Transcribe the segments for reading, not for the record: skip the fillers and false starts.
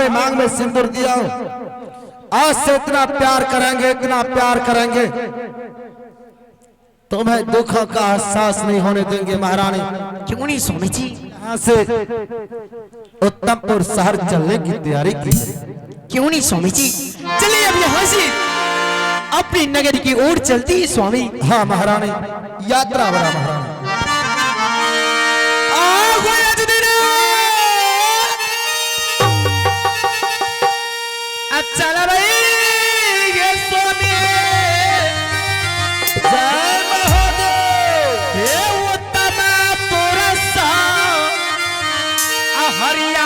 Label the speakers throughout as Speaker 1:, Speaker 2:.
Speaker 1: तुम्हारे मांग में सिंदूर दिया हूं, आज से इतना प्यार करेंगे, इतना प्यार करेंगे, तुम्हें दुखों का एहसास नहीं होने देंगे महारानी।
Speaker 2: क्यों नहीं स्वामी जी?
Speaker 1: यहाँ से उत्तमपुर शहर चलने की तैयारी की।
Speaker 2: क्यों नहीं स्वामी जी? चलिए अब यहाँ से अपनी नगरी की ओर चलती है स्वामी।
Speaker 1: हाँ महारानी, यात्रा बड़ा महारानी।
Speaker 2: चला भाई ये स्वामी जय महादेव हे उत्तमपुर हरिया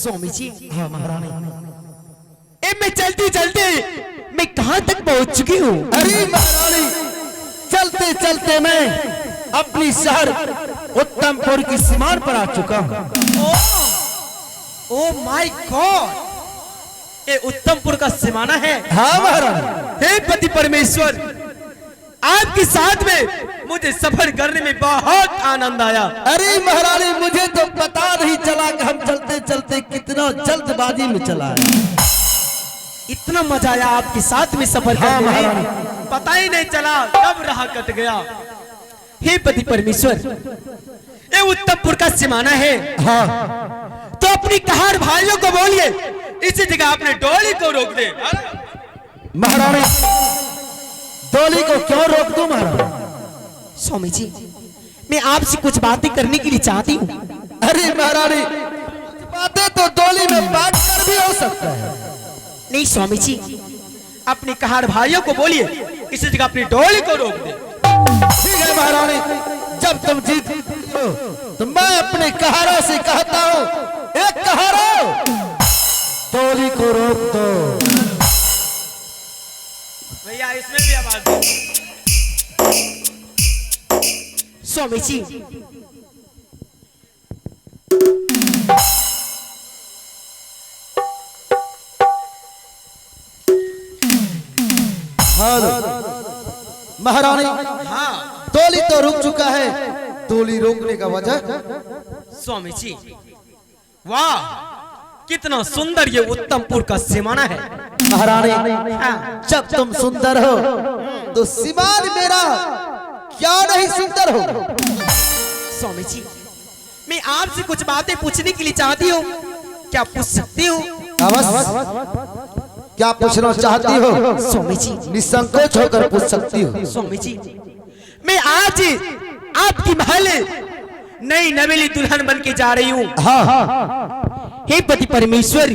Speaker 2: स्वामी जी,
Speaker 1: हाँ महारानी।
Speaker 2: मैं चलते चलते मैं कहां तक पहुंच चुकी हूँ?
Speaker 1: अरे महारानी, चलते चलते मैं अपनी शहर उत्तमपुर की सीमार पर आ चुका हूँ।
Speaker 2: ओ माय गॉड, ये उत्तमपुर का सीमाना है।
Speaker 1: हाँ महारानी।
Speaker 2: हे पति परमेश्वर, आपके साथ में मुझे सफर करने में बहुत आनंद आया।
Speaker 1: अरे महारानी, मुझे तो पता नहीं चला कि हम चलते चलते कितना जल्दबाजी में चला है।
Speaker 2: इतना मजा आया आपके साथ में सफर
Speaker 1: हाँ
Speaker 2: करने में,
Speaker 1: महारानी।
Speaker 2: पता ही नहीं चला कब राह कट गया। हे पति परमेश्वर, ये उत्तमपुर का सीमाना है।
Speaker 1: हाँ
Speaker 2: तो अपनी कहार भाइयों को बोलिए इसी जगह अपने डोली को रोक दे।
Speaker 1: महारानी, डोली को क्यों रोक दूं महारानी?
Speaker 2: स्वामी जी, मैं आपसे कुछ बातें करने के लिए चाहती हूँ।
Speaker 1: अरे महारानी, बातें तो डोली में बात कर भी हो सकता है।
Speaker 2: नहीं स्वामी जी, अपने कहार भाइयों को बोलिए इसी जगह अपनी डोली को रोक दे।
Speaker 1: ठीक है महारानी, जब तुम जीत हो तो मैं अपने कहारों से कहता हूँ, एक कहारो, डोली को रोक दो।
Speaker 2: भैया इसमें भी आवाज दो। स्वामी जी,
Speaker 1: महारानी,
Speaker 2: हाँ
Speaker 1: डोली तो रुक चुका है। डोली रोकने का वजह?
Speaker 2: स्वामी जी, वाह कितना सुंदर ये उत्तमपुर का सीमाना है।
Speaker 1: महारानी,
Speaker 2: हाँ।
Speaker 1: जब तुम सुंदर हो तो सीमान मेरा क्या नहीं सुंदर हो?
Speaker 2: स्वामी जी, मैं आपसे कुछ बातें पूछने के लिए चाहती हूँ, क्या पूछ सकती हूँ?
Speaker 1: अवश्य। क्या पूछना चाहती हो?
Speaker 2: स्वामी जी,
Speaker 1: निसंकोच होकर पूछ सकती हो।
Speaker 2: स्वामी जी, मैं आज आपकी महल नई नवेली दुल्हन बन के जा रही हूँ।
Speaker 1: हाँ हाँ।
Speaker 2: हे पति परमेश्वर,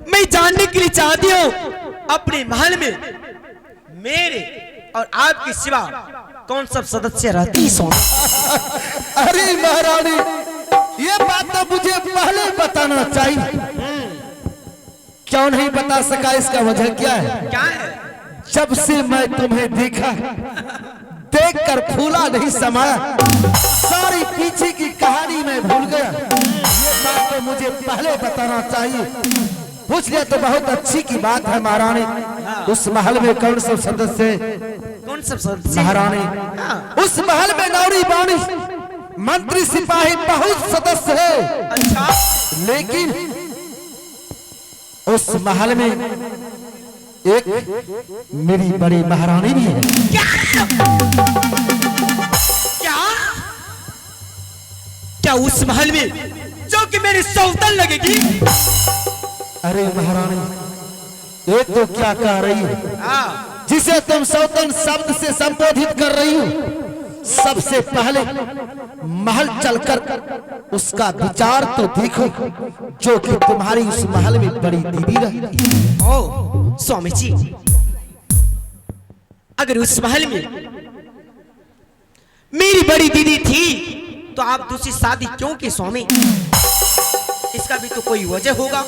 Speaker 2: मैं जानने के लिए चाहती हूँ अपने महल में मेरे और आपके सिवा कौन सब सदस्य रहती है? स्वामी,
Speaker 1: अरे महारानी, ये बात तो मुझे पहले बताना चाहिए। क्यों नहीं बता सका? इसका वजह क्या है?
Speaker 2: क्या है?
Speaker 1: जब से मैं तुम्हें देखा, देखकर फूला नहीं समाया, सारी पीछे की कहानी में भूल गया। ये बात तो मुझे पहले बताना चाहिए। पूछ लिया तो बहुत अच्छी की बात है महारानी। उस महल में कौन सब सदस्य?
Speaker 2: कौन सब सदस्य?
Speaker 1: महारानी, उस महल में नौरी बानी, मंत्री सिपाही बहुत सदस्य है।
Speaker 2: अच्छा,
Speaker 1: लेकिन उस महल में एक मेरी बड़ी महारानी भी है।
Speaker 2: क्या क्या उस महल में जो कि मेरी सौतन लगेगी?
Speaker 1: अरे महारानी, ये तो क्या कह रही है? जिसे तुम सौतन शब्द से संबोधित कर रही हो, सबसे पहले महल चलकर उसका विचार तो देखो, जो कि तुम्हारी उस महल में बड़ी दीदी रहती है।
Speaker 2: ओ स्वामी जी, अगर उस महल में मेरी बड़ी दीदी थी तो आप दूसरी शादी क्यों की स्वामी? इसका भी तो कोई वजह होगा।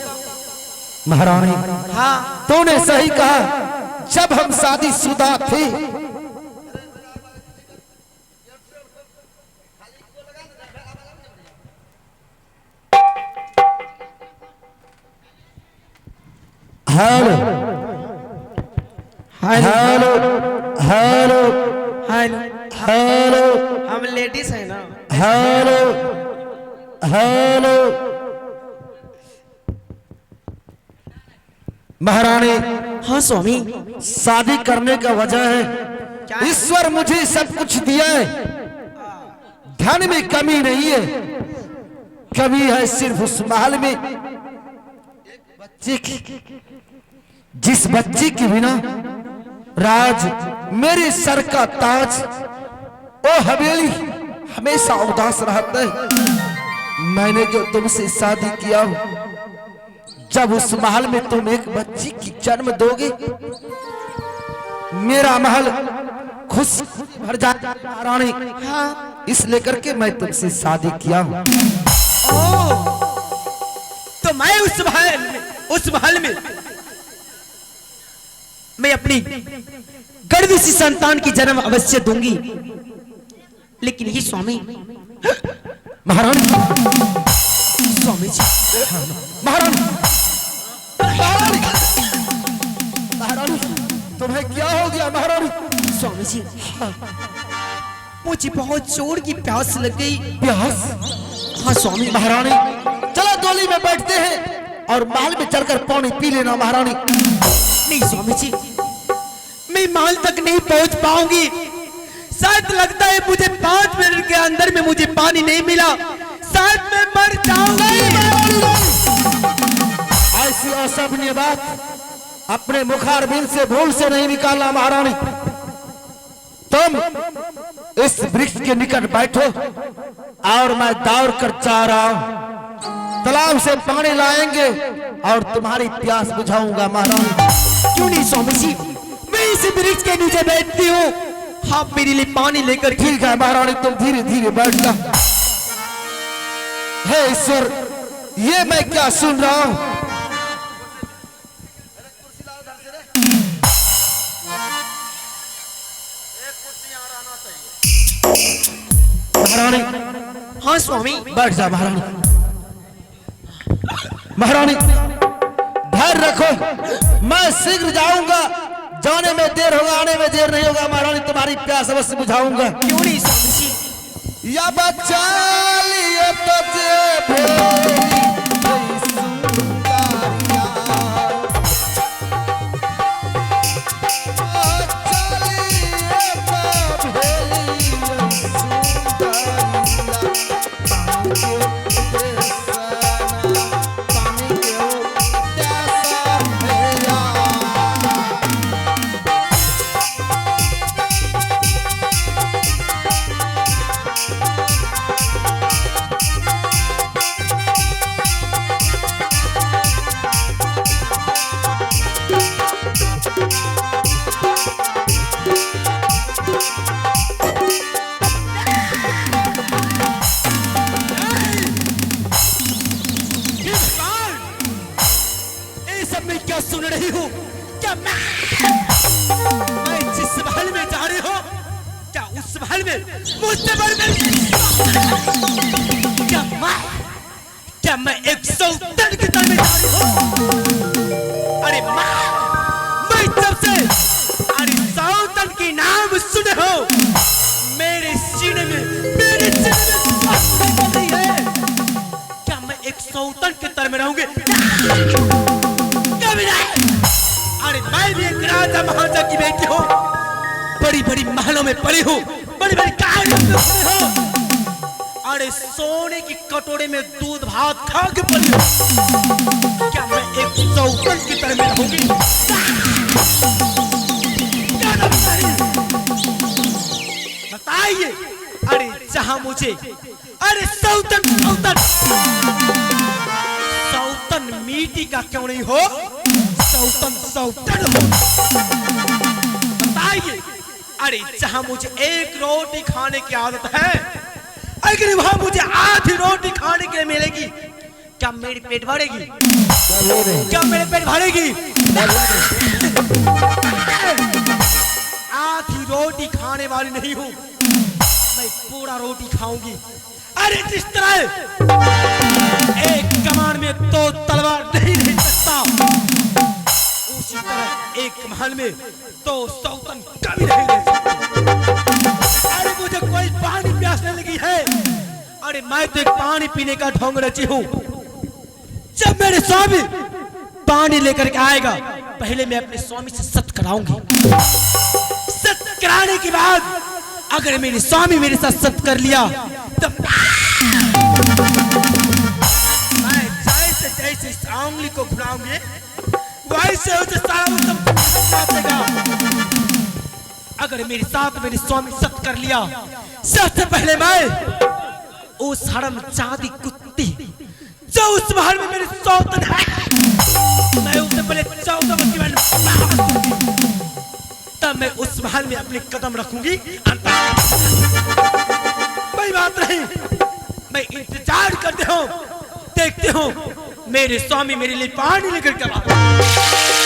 Speaker 1: महारानी,
Speaker 2: हाँ,
Speaker 1: तूने सही कहा। जब हम शादीशुदा थे, hello hello hello
Speaker 2: hello,
Speaker 1: hello
Speaker 2: हम लेडीज हैं ना।
Speaker 1: Hello hello. महारानी,
Speaker 2: हाँ स्वामी,
Speaker 1: शादी करने का वजह है,
Speaker 2: क्या?
Speaker 1: ईश्वर मुझे सब कुछ दिया है, धन में कमी नहीं है। कमी है सिर्फ उस महल में बच्चे की, जिस बच्चे के बिना राज, मेरे सर का ताज, ओ हवेली हमेशा उदास रहता है। मैंने जो तुमसे शादी किया, जब उस महल में तुम एक बच्ची की जन्म दोगे, मेरा महल खुश भर जाता है रानी। हाँ, इस लेकर के मैं तुमसे शादी किया हूँ।
Speaker 2: ओ, तो तो मैं उस महल में मैं अपनी गर्भ सी संतान की जन्म अवश्य दूंगी। लेकिन ये स्वामी,
Speaker 1: महारानी,
Speaker 2: स्वामी जी,
Speaker 1: महारानी, महारानी, महारानी, तुम्हें क्या हो गया महारानी?
Speaker 2: स्वामी जी, मुझे बहुत जोर की प्यास लग गई।
Speaker 1: प्यास?
Speaker 2: हाँ स्वामी।
Speaker 1: महारानी, चलो डोली में बैठते हैं और महल में चलकर पानी पी लेना महारानी।
Speaker 2: नहीं स्वामी जी, मैं महल तक नहीं पहुंच पाऊंगी। शायद लगता है मुझे 5 मिनट के अंदर में मुझे पानी नहीं मिला, शायद मैं मर जाऊंगी।
Speaker 1: ऐसी असभ्य बात अपने मुखारबिंद से भूल से नहीं निकालना महारानी। तुम इस वृक्ष के निकट बैठो और मैं दौड़ कर जा रहा हूं। तालाब से पानी लाएंगे और तुम्हारी प्यास बुझाऊंगा महारानी।
Speaker 2: क्यों नहीं स्वामी जी, मैं इस वृक्ष के नीचे बैठती हूँ, आप मेरे लिए पानी लेकर।
Speaker 1: ठीक है महारानी, तुम धीरे धीरे बैठना। हे ईश्वर, ये मैं क्या सुन रहा हूं? महारानी,
Speaker 2: हाँ स्वामी।
Speaker 1: बैठ जा महारानी। महारानी, धैर्य रखो, मैं शीघ्र जाऊंगा। जाने में देर होगा, आने में देर नहीं होगा महारानी। तुम्हारी प्यास अवश्य बुझाऊंगा।
Speaker 2: क्यों नहीं स्वामी जी।
Speaker 1: या बच्चा लिए तो
Speaker 2: सुन रही हूँ क्या? मैं जिस महल में जा रही हूँ, क्या उस महल में मुझसे क्या मैं एक सौतन की तरह जा रही हूँ? अरे मैं जब से अरे सौतन की नाम सुने हो, मेरे सीने में सांस निकल रही है। क्या मैं एक सौतन की तरह में रहूंगी? अरे मैं भी एक राजा महाराजा की बेटी हूँ, बड़ी बड़ी महलों में पली हूँ, बड़ी बड़ी कहानियों में हूँ। अरे सोने की कटोरे में दूध भात खा के पली हूँ। क्या मैं एक सौतन की तरह में रहूंगी? बताइए। अरे जहां मुझे अरे सौतन मीठी का क्यों नहीं हो, सौतन हो। बताइए। अरे जहां मुझे एक रोटी खाने की आदत है, अगर वहां मुझे आधी रोटी खाने के लिए मिलेगी, क्या मेरी पेट भरेगी? क्या मेरे पेट भरेगी? आधी रोटी खाने वाली नहीं हूं, मैं पूरा रोटी खाऊंगी। अरे जिस तरह एक कमान में 2 तलवार नहीं रह सकता, उसी तरह एक महल में 2 सौतन कभी नहीं रह सकते। अरे मुझे कोई पानी प्यासने लगी है, अरे मैं तो एक पानी पीने का ढोंग रची हूँ। जब मेरे स्वामी पानी लेकर के आएगा, पहले मैं अपने स्वामी से सत्य कराऊंगी। सत्य कराने के बाद अगर मेरे स्वामी मेरे साथ सत्य कर लिया, तब मैं जैसे इस आंगली को घुमाऊंगी, वैसे उसे सारा अगर मेरे साथ मेरे स्वामी सत्य कर लिया, सबसे पहले मैं उस हरामजादी कुत्ती जो उस महल में मेरे सौतन है, मैं उसे पहले 14 तब मैं उस महल में अपने कदम रखूंगी। कोई बात नहीं, मैं इंतजार करते हो, देखते हो मेरे स्वामी मेरे लिए पानी लेकर के आए।